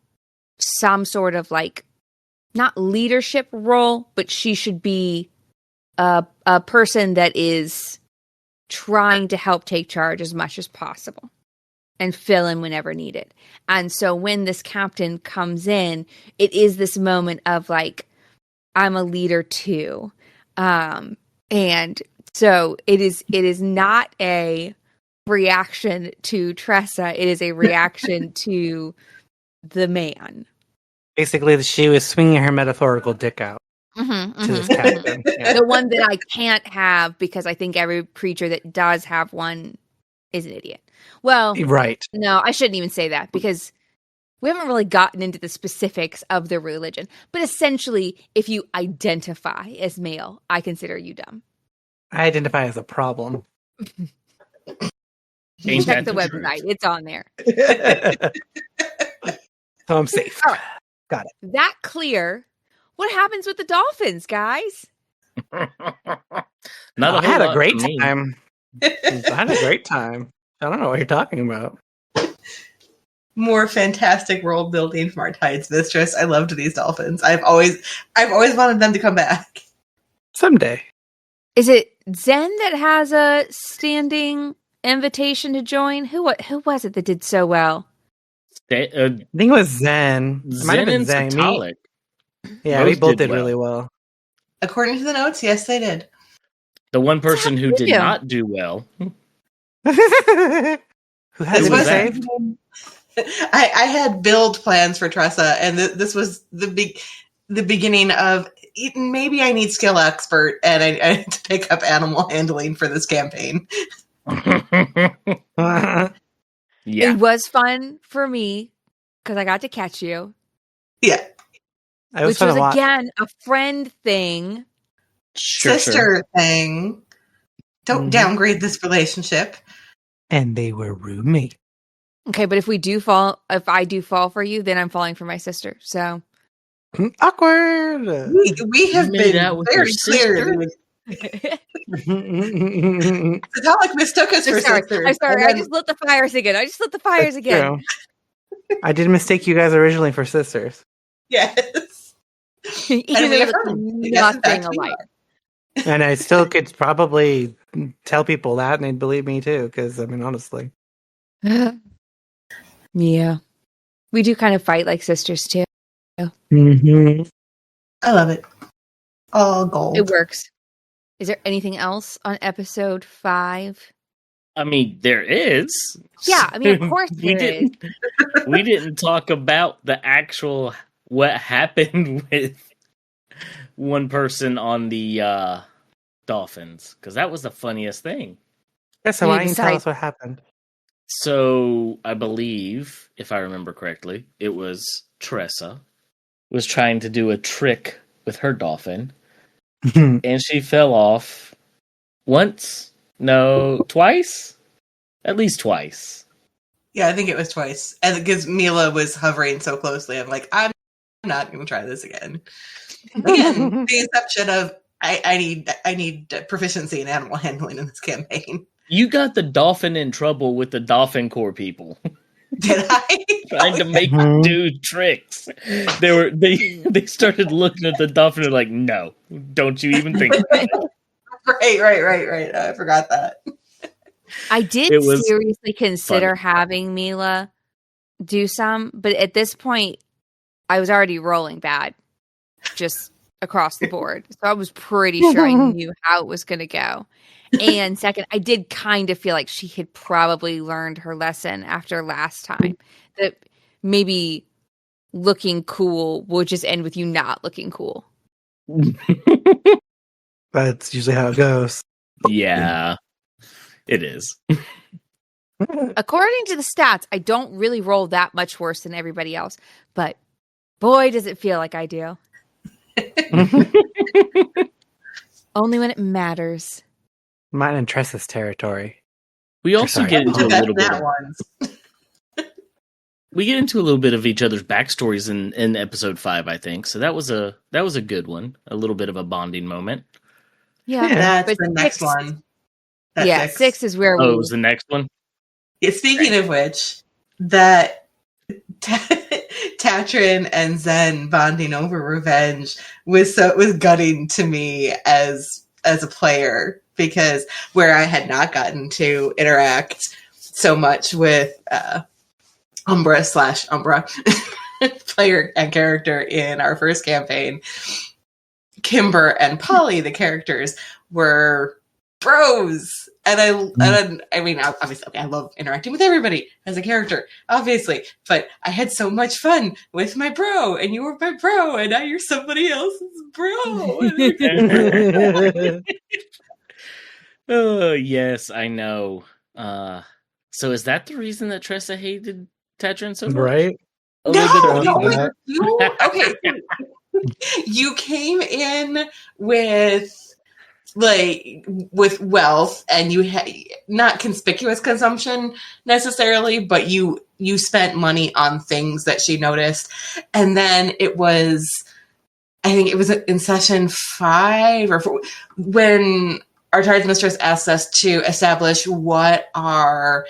some sort of like, not leadership role, but she should be a person that is trying to help take charge as much as possible and fill in whenever needed. And so when this captain comes in, it is this moment of like, I'm a leader too. And so it is not a reaction to Tressa. It is a reaction to the man. Basically, she was swinging her metaphorical dick out to this captain. Yeah. The one that I can't have, because I think every creature that does have one is an idiot. Well, right. No, I shouldn't even say that, because we haven't really gotten into the specifics of the religion. But essentially, if you identify as male, I consider you dumb. I identify as a problem. Ain't Check that the truth? website. It's on there. So I'm safe. All right. Got it. That clear. What happens with the dolphins, guys? Not a I whole had a lot great for me. time. I had a great time. I don't know what you're talking about. More fantastic world building from our Tides Mistress. I loved these dolphins. I've always wanted them to come back. Someday. Is it Zen that has a standing invitation to join? Who was it that did so well? I think it was Zen. It might have Zen been and Zen. Satalik. Yeah, we Both both did did really well. According to the notes, yes, they did. The one person who did you? not do well. Who This hasn't was been that? saved? I had build plans for Tressa, and this was the beginning of maybe I need skill expert, and I need to pick up animal handling for this campaign. Yeah. It was fun for me because I got to catch you, Yeah, It was which fun was to watch. again a friend thing. sister thing. Don't Mhm. downgrade this relationship. And they were roommates. Okay, but if I do fall for you, then I'm falling for my sister. So Awkward. We have made been out with very your clear. Satalik mistook us for sisters. I'm sorry. and I then- just lit the fires again. That's true. I did mistake you guys originally for sisters. yes. Even And we though affirmed. it's Yes, in nothing fact, we alike. are. And I still could probably tell people that and they'd believe me too. Because, I mean, honestly. Yeah, we do kind of fight like sisters too. Mm-hmm. I love it. All gold. It works. Is there anything else on episode 5? I mean, there is. Yeah, I mean, of course we there is. didn't. We didn't talk about the actual what happened with one person on the dolphins, because that was the funniest thing. Yeah, so Yeah, why don't you tell besides- us what happened? So I believe, if I remember correctly, it was Tressa was trying to do a trick with her dolphin, and she fell off once. No, twice. At least twice. Yeah, I think it was twice. And because Mila was hovering so closely, I'm like, I'm not going to try this again. Again, the exception of I need proficiency in animal handling in this campaign. You got the dolphin in trouble with the Dolphin Corps people. Did I? Trying to make Mhm. do tricks. They started looking at the dolphin and like, no, don't you even think about it. Right. I forgot that. I did It was seriously consider having Mila do some, but at this point, I was already rolling bad, just across the board. So I was pretty sure I knew how it was going to go. And second, I did kind of feel like she had probably learned her lesson after last time. That maybe looking cool would just end with you not looking cool. That's usually how it goes. Yeah, it is. According to the stats, I don't really roll that much worse than everybody else. But boy, does it feel like I do. Only when it matters. Mine and Tressa's territory. We also Sorry. get into a That's little bit. that ones. We get into a little bit of each other's backstories in episode 5, I think. So that was a good one. A little bit of a bonding moment. Yeah. That's But the next 6 one. That's Yeah, 6 is where Oh, it we... was the next one. Yeah, speaking of which, that Tatrin and Zen bonding over revenge was gutting to me as a player, because where I had not gotten to interact so much with Umbra player and character in our first campaign, Kimber and Polly, the characters, were bros. And I mean, obviously, I love interacting with everybody as a character, obviously, but I had so much fun with my bro, and you were my bro, and now you're somebody else's bro. Oh, yes, I know. So is that the reason that Tressa hated Tetrin so much? Right? A little bit No, of that. okay. You came in with like with wealth, and you had not conspicuous consumption necessarily, but you spent money on things that she noticed. And then it was, I think it was in session 5 or 4, when our Tides Mistress asked us to establish what our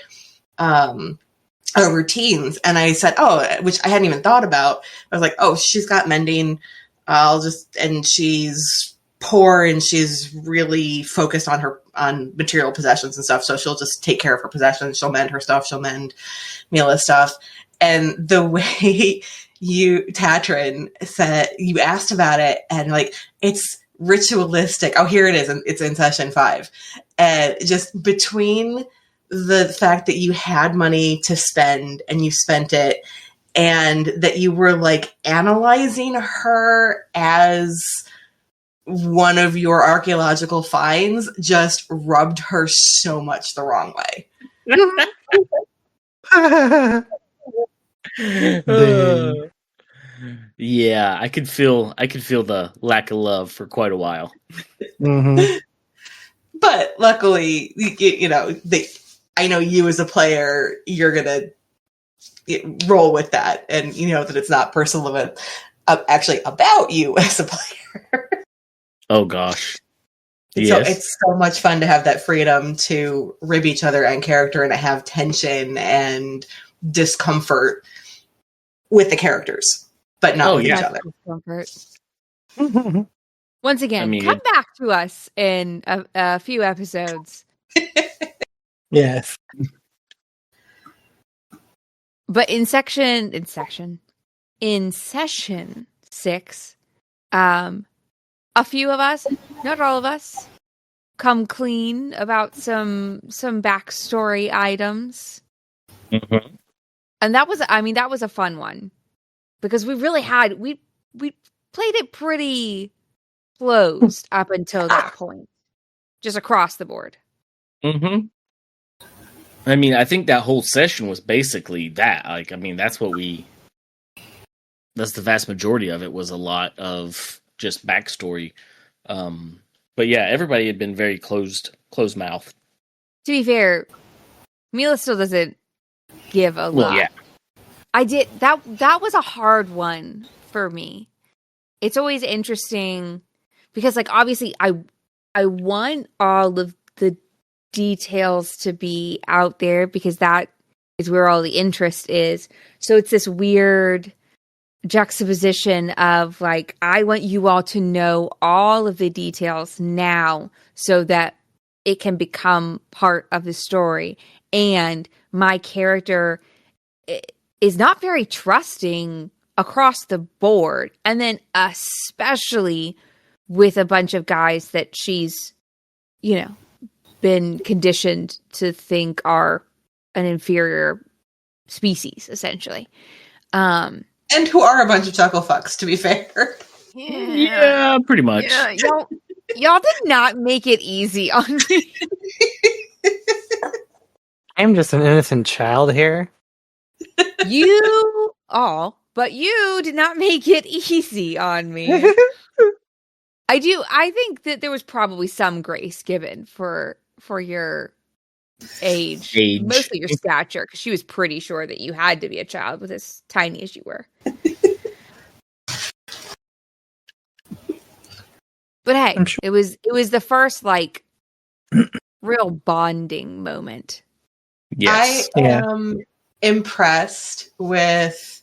routines. And I said, which I hadn't even thought about. I was like, she's got mending. And she's poor and she's really focused on material possessions and stuff. So she'll just take care of her possessions. She'll mend her stuff. She'll mend Mila's stuff. And the way Tatrin said, you asked about it, and like, it's ritualistic. Oh, here it is. It's in session 5. And just between the fact that you had money to spend and you spent it, and that you were like analyzing her as one of your archaeological finds, just rubbed her so much the wrong way. Yeah, I could feel the lack of love for quite a while. Mm-hmm. But luckily, I know you as a player, you're gonna roll with that, and you know that it's not personal, actually about you as a player. Oh gosh. Yes. So it's so much fun to have that freedom to rib each other and character, and to have tension and discomfort with the characters, but not with each other. Once again, come back to us in a few episodes. Yes. But in session 6, a few of us, not all of us, come clean about some backstory items. Mm-hmm. And that was a fun one, because we really had, we played it pretty closed up until that point, just across the board. Mm-hmm. I mean, I think that whole session was basically that. Like, I mean, that's the vast majority of it, was a lot of just backstory. But yeah, everybody had been very closed mouth. To be fair, Mila still doesn't give a lot. Well, yeah. I did that was a hard one for me. It's always interesting because, like, obviously I want all of the details to be out there, because that is where all the interest is. So it's this weird juxtaposition of, like, I want you all to know all of the details now so that it can become part of the story. And my character is not very trusting across the board. And then especially with a bunch of guys that she's, been conditioned to think are an inferior species, essentially. And who are a bunch of chuckle fucks, to be fair. Yeah, pretty much. Yeah, y'all did not make it easy on me. I'm just an innocent child here. You all, but you did not make it easy on me. I think that there was probably some grace given for your age. Mostly your stature, because she was pretty sure that you had to be a child with as tiny as you were. But hey, sure. it was the first, like, real bonding moment. Yes. I am impressed with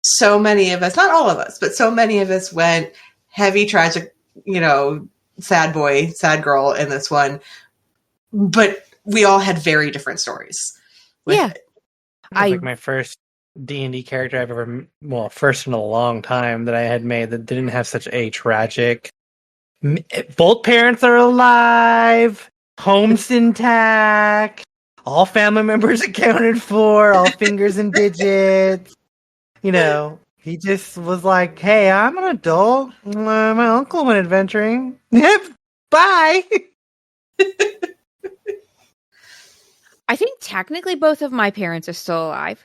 so many of us, not all of us, but so many of us went heavy, tragic, sad boy, sad girl in this one. But we all had very different stories. Yeah. Like my first D&D character I've ever, first in a long time that I had made that didn't have such a tragic. Both parents are alive, home's intact, all family members accounted for, all fingers and digits. He just was like, hey, I'm an adult. My uncle went adventuring. Bye. I think technically both of my parents are still alive.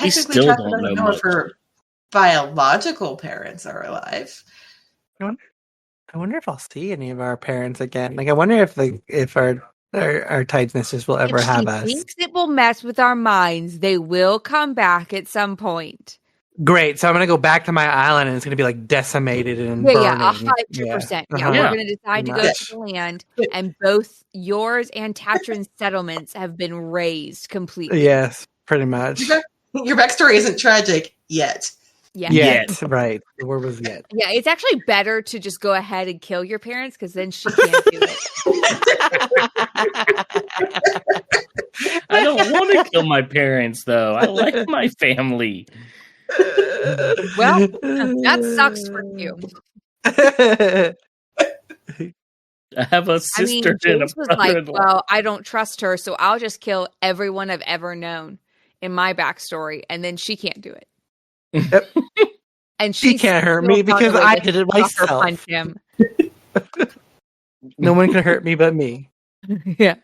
We still don't know if her biological parents are alive. I wonder if I'll see any of our parents again. Like, I wonder if our Tides Misters will ever If have she us. thinks it will mess with our minds, they will come back at some point. Great. So I'm gonna go back to my island, and it's gonna be like decimated and Yeah, burning. 100%. Uh-huh. Yeah, we're going to decide to Pretty go much. to the land, and both yours and Tatrin's settlements have been razed completely. Yes, pretty much. Your backstory isn't tragic yet. Yeah. Yet, right. The word was yet. Yeah, it's actually better to just go ahead and kill your parents because then she can't do it. I don't want to kill my parents, though. I like my family. Well, that sucks for you. I have a I sister mean, and a James was like, brother-in-law. well, I don't trust her, so I'll just kill everyone I've ever known in my backstory, and then she can't do it. Yep. And She can't hurt me because I did it myself. Punch him. No one can hurt me but me. Yeah.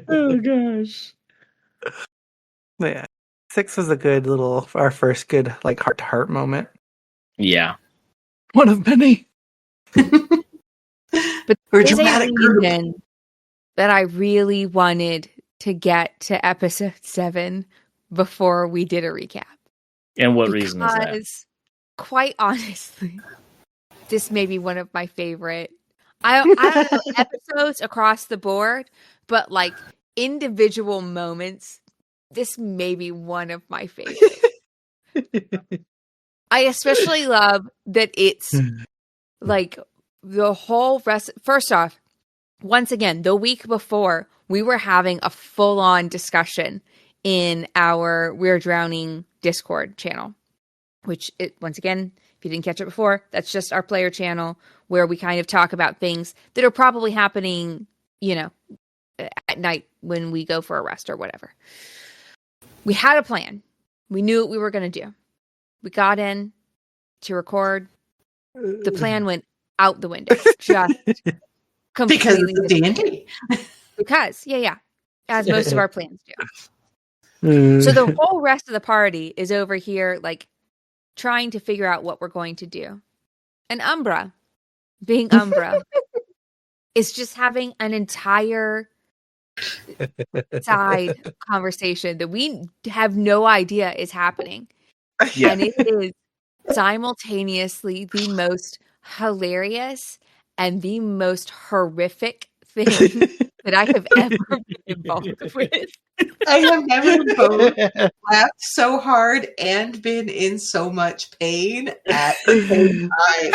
Oh gosh. Yeah. 6 was a good our first good like heart to heart moment. Yeah. One of many. But We're there's a dramatic group. reason that I really wanted to get to episode 7 before we did a recap. And what reason is that? Because, quite honestly, this may be one of my favorite. I don't know episodes across the board, but like individual moments, this may be one of my favorites. I especially love that it's like the whole rest. First off, once again, the week before, we were having a full-on discussion in our We're Drowning Discord channel, which, once again, if you didn't catch it before, that's just our player channel where we kind of talk about things that are probably happening, at night when we go for a rest or whatever. We had a plan. We knew what we were going to do. We got in to record. The plan went out the window. Just Because completely. it's D&D. Because, yeah. As most of our plans do. So the whole rest of the party is over here, like, trying to figure out what we're going to do. And Umbra, being Umbra, is just having an entire side conversation that we have no idea is happening. Yeah. And it is simultaneously the most hilarious and the most horrific thing that I have ever been involved with. I have never both laughed so hard and been in so much pain at the same time.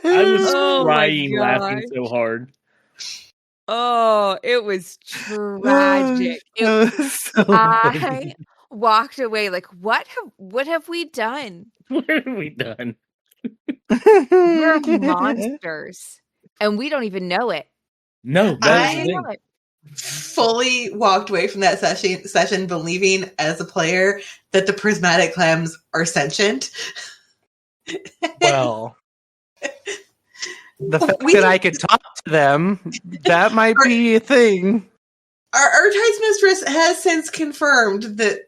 I was Oh my crying laughing gosh. so hard. Oh, it was tragic. I walked away like, what have we done? What have we done? We're monsters. And we don't even know it. No, that is the thing. Fully walked away from that session believing as a player that the prismatic clams are sentient. Well, the fact that I could talk to them, that might be a thing. Our Tides Mistress has since confirmed that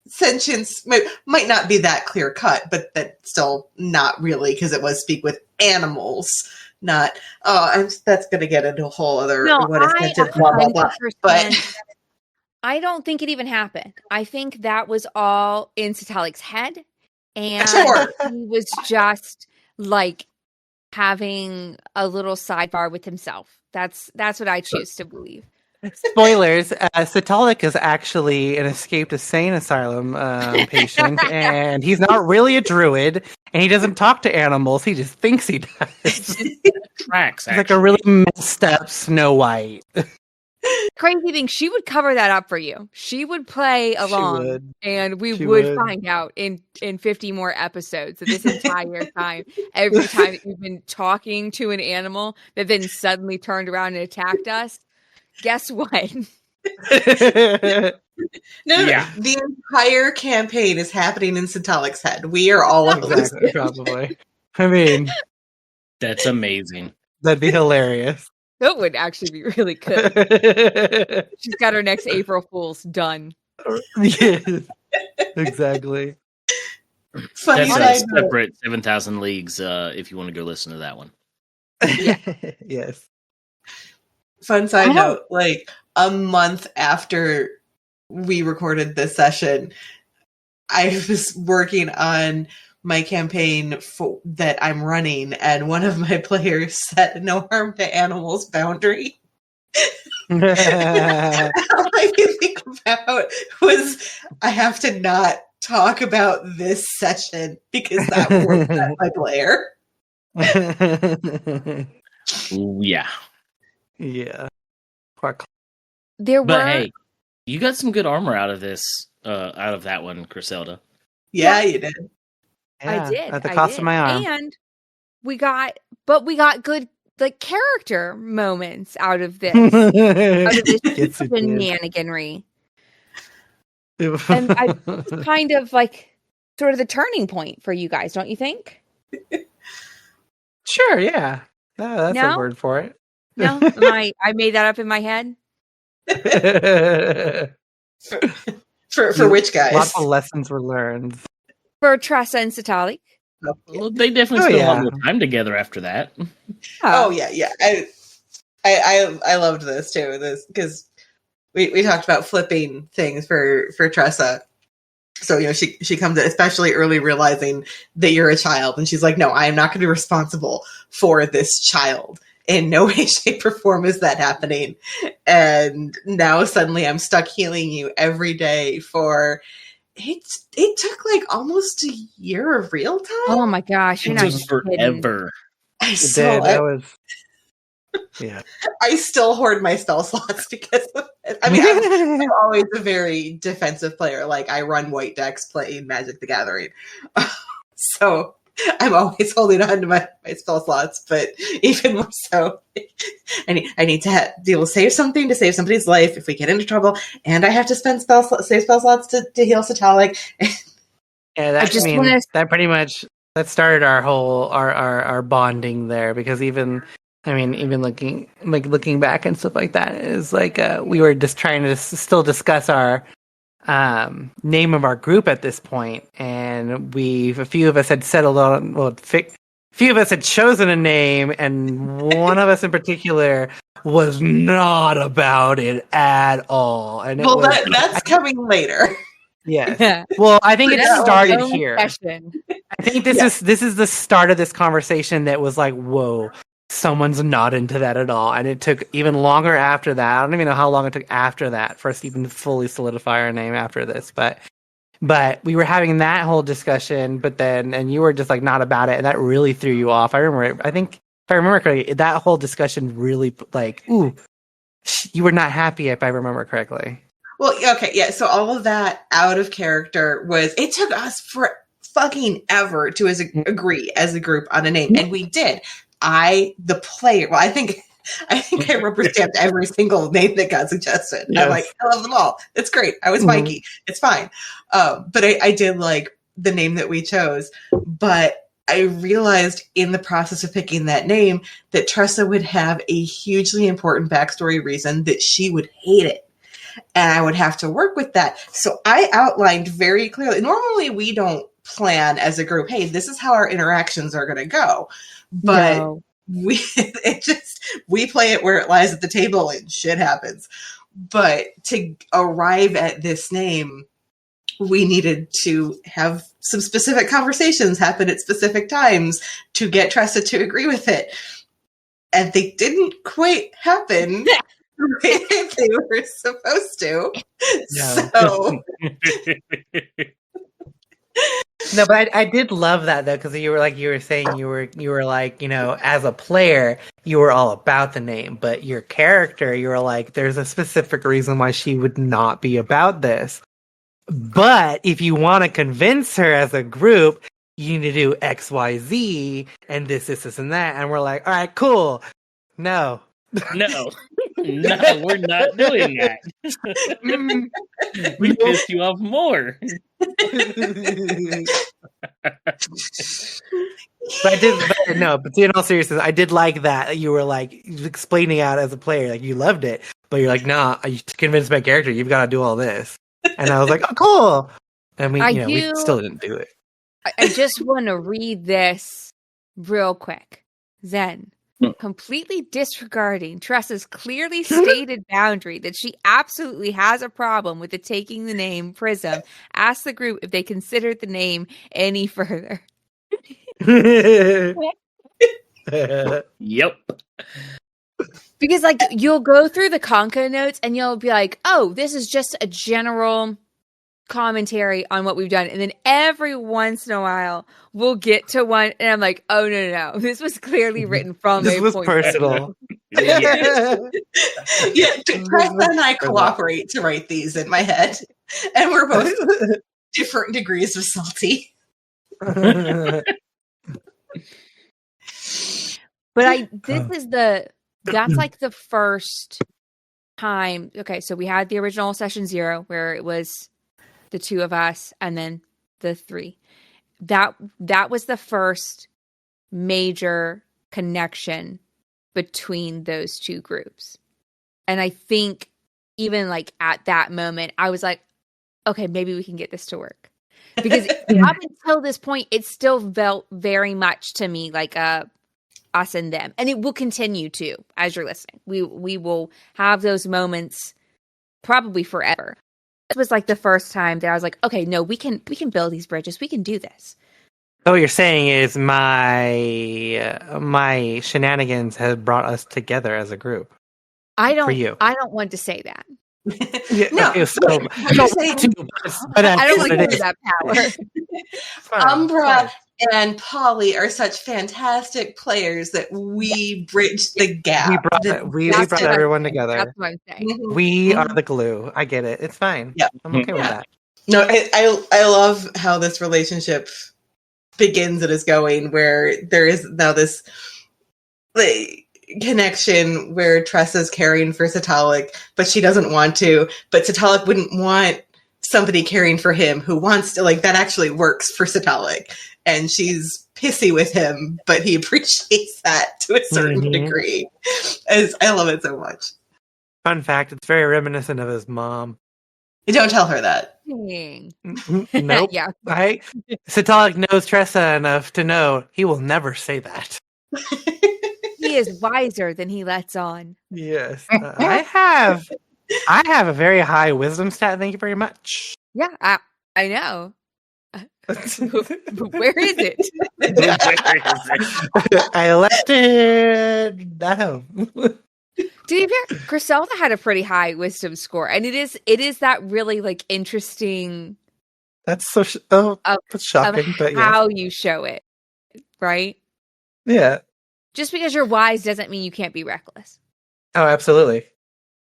sentience might not be that clear cut, but that still not really, because it was speak with animals. Not that's going to get into a whole other what is sentient, blah blah blah. But I don't think it even happened. I think that was all in Satalik's head, and Sure. he was just like having a little sidebar with himself. That's what I choose to believe. Spoilers, Satalik is actually an escaped insane asylum patient, and he's not really a druid, and he doesn't talk to animals, he just thinks he does. Tracks, He's like a really messed up Snow White. Crazy thing, she would cover that up for you. She would play along, and we would find out in 50 more episodes that this entire time, every time that you've been talking to an animal that then suddenly turned around and attacked us, guess what? No, the entire campaign is happening in Satalik's head. We are all exactly, probably. I mean, that's amazing. That'd be hilarious. That would actually be really good. She's got her next April Fool's done. Yes, exactly. Funny That's side a note. separate 7,000 Leagues if you want to go listen to that one. Yes. Fun side note, like a month after we recorded this session, I was working on my campaign that I'm running, and one of my players set a no harm to animals boundary. All I could think about was I have to not talk about this session because that will upset my player. Ooh, yeah. Yeah. There But were hey, you got some good armor out of this, out of that one, Griselda. Yeah, you did. I did at the cost of my arm. and we got good like character moments out of this Yes, it did. shenaniganry. And it's kind of like sort of the turning point for you guys, don't you think? Sure, yeah. That's No? a word for it. No, I made that up in my head. For which guys? Lots of lessons were learned. For Tressa and Satalik. Well, they definitely spent a lot more time together after that. Oh yeah. I loved this too. This because we talked about flipping things for Tressa. So she comes in, especially early, realizing that you're a child, and she's like, "No, I am not going to be responsible for this child. In no way, shape, or form is that happening." And now suddenly, I'm stuck healing you every day for. It took like almost a year of real time. Oh my gosh, you're It not was forever. I still hoard my spell slots because of it. I mean, I'm always a very defensive player. Like I run white decks playing Magic the Gathering, so I'm always holding on to my spell slots. But even more so, I need to be able to save something to save somebody's life if we get into trouble, and I have to spend save spell slots to heal Satalik. Yeah, that pretty much that started our whole our bonding there, because even looking back and stuff like that is like we were just trying to still discuss our name of our group at this point, and a few of us had settled on a few of us had chosen a name, and one of us in particular was not about it at all. And that's coming later. Yes. Yeah. Well, I think it started here. Session. I think this is the start of this conversation that was like, whoa, someone's not into that at all. And it took even longer after that. I don't even know how long it took after that for us to even fully solidify our name after this. But we were having that whole discussion, and you were just like not about it, and that really threw you off. I think if I remember correctly, that whole discussion really you were not happy if I remember correctly. Well, okay, yeah. So all of that out of character it took us for fucking ever to agree as a group on a name, and we did. The player. Well, I think I rubber stamped every single name that got suggested. Yes. I'm like, I love them all. It's great. I was Mikey. It's fine. But I did like the name that we chose. But I realized in the process of picking that name that Tressa would have a hugely important backstory reason that she would hate it. And I would have to work with that. So I outlined very clearly. Normally, we don't plan as a group, hey, this is how our interactions are going to go. But we play it where it lies at the table and shit happens. But to arrive at this name, we needed to have some specific conversations happen at specific times to get Tressa to agree with it. And they didn't quite happen. They were supposed to. No. So no, but I did love that though, because you were saying you were like, as a player you were all about the name, but your character, you were like, there's a specific reason why she would not be about this. But if you want to convince her as a group, you need to do X, Y, Z, and this, and that. And we're like, all right, cool. No, we're not doing that. We pissed you off more. But in all seriousness, I did like that. You were like explaining out as a player, like you loved it, but you're like, nah, to convince my character, you've got to do all this. And I was like, oh, cool. And we still didn't do it. I just want to read this real quick. Zen, completely disregarding Tressa's clearly stated boundary that she absolutely has a problem with taking the name Prism, asked the group if they considered the name any further. Yep. Because, like, you'll go through the Conco notes and you'll be like, oh, this is just a general commentary on what we've done. And then every once in a while, we'll get to one and I'm like, oh, no. This was clearly written from This a was point personal. Yeah. Yeah, Tressa and I cooperate to write these in my head. And we're both different degrees of salty. But that's like the first time. Okay, so we had the original session 0 where it was the 2 of us and then the 3. That was the first major connection between those two groups. And I think even like at that moment, I was like, okay, maybe we can get this to work. Because up until this point, it still felt very much to me like us and them. And it will continue to as you're listening. We will have those moments probably forever. It was like the first time that I was like, okay, no, we can build these bridges. We can do this. So what you're saying is my shenanigans have brought us together as a group. I For you. don't want to say that. Yeah, No, okay, so, but I don't want to, but I don't what want to it give is. that power. Fine, Umbra and Polly are such fantastic players that we bridged the gap. We brought That's what everyone I'm saying. together. That's what I'm saying. Mhm. We are the glue. I get it. It's fine. Yeah. I'm okay with Yeah. that. No, I love how this relationship begins and is going, where there is now this connection where Tressa's caring for Satalik, but she doesn't want to. But Satalik wouldn't want somebody caring for him who wants to. Like, that actually works for Satalik. And she's pissy with him, but he appreciates that to a certain degree. I love it so much. Fun fact, it's very reminiscent of his mom. Don't tell her that. Dang. Nope. Yeah. Right? Satalik knows Tressa enough to know he will never say that. He is wiser than he lets on. Yes. I have a very high wisdom stat, thank you very much. Yeah, I know. Where is it? I left it at home. To be fair, Griselda had a pretty high wisdom score, and it is that really like interesting. That's so that's shocking, but how you show it, right? Yeah. Just because you're wise doesn't mean you can't be reckless. Oh, absolutely.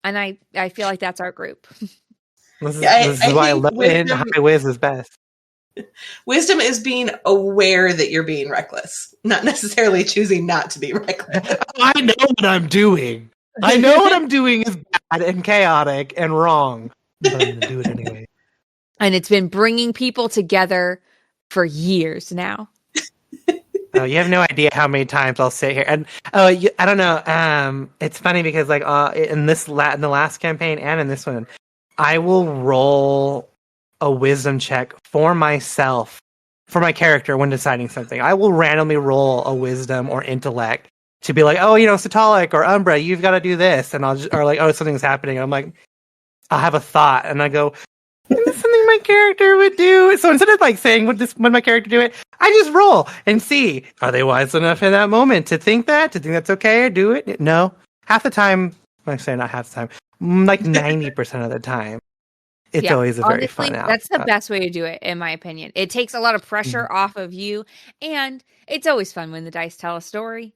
And I feel like that's our group. This is why low and high whiz is best. Wisdom is being aware that you're being reckless, not necessarily choosing not to be reckless. I know what I'm doing. I know what I'm doing is bad and chaotic and wrong, but I'm going to do it anyway. And it's been bringing people together for years now. Oh, you have no idea how many times I'll sit here and I don't know. It's funny because like in the last campaign and in this one, I will roll a wisdom check for myself, for my character when deciding something. I will randomly roll a wisdom or intellect to be like, oh, Satalik or Umbra, you've got to do this, and or like, oh, something's happening. And I'm like, I'll have a thought, and I go, is this something my character would do? So instead of like saying would my character do it, I just roll and see, are they wise enough in that moment to think that's okay or do it? No, half the time. I'm saying not half the time, like 90% of the time. It's always a very fun outcome. That's the best way to do it, in my opinion. It takes a lot of pressure off of you, and it's always fun when the dice tell a story.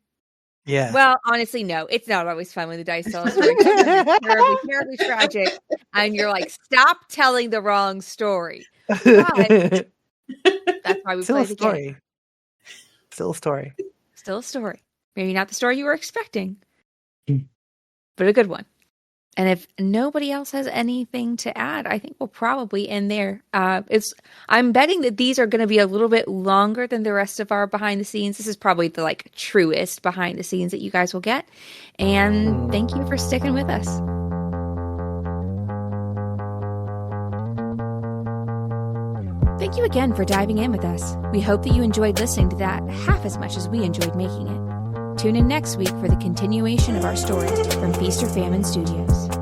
Yeah. Well, honestly, no, it's not always fun when the dice tell a story. It's terribly, terribly tragic, and you're like, stop telling the wrong story. But that's why we play the game. Still a story. Still a story. Maybe not the story you were expecting, but a good one. And if nobody else has anything to add, I think we'll probably end there. I'm betting that these are going to be a little bit longer than the rest of our behind the scenes. This is probably the like truest behind the scenes that you guys will get. And thank you for sticking with us. Thank you again for diving in with us. We hope that you enjoyed listening to that half as much as we enjoyed making it. Tune in next week for the continuation of our story from Feast or Famine Studios.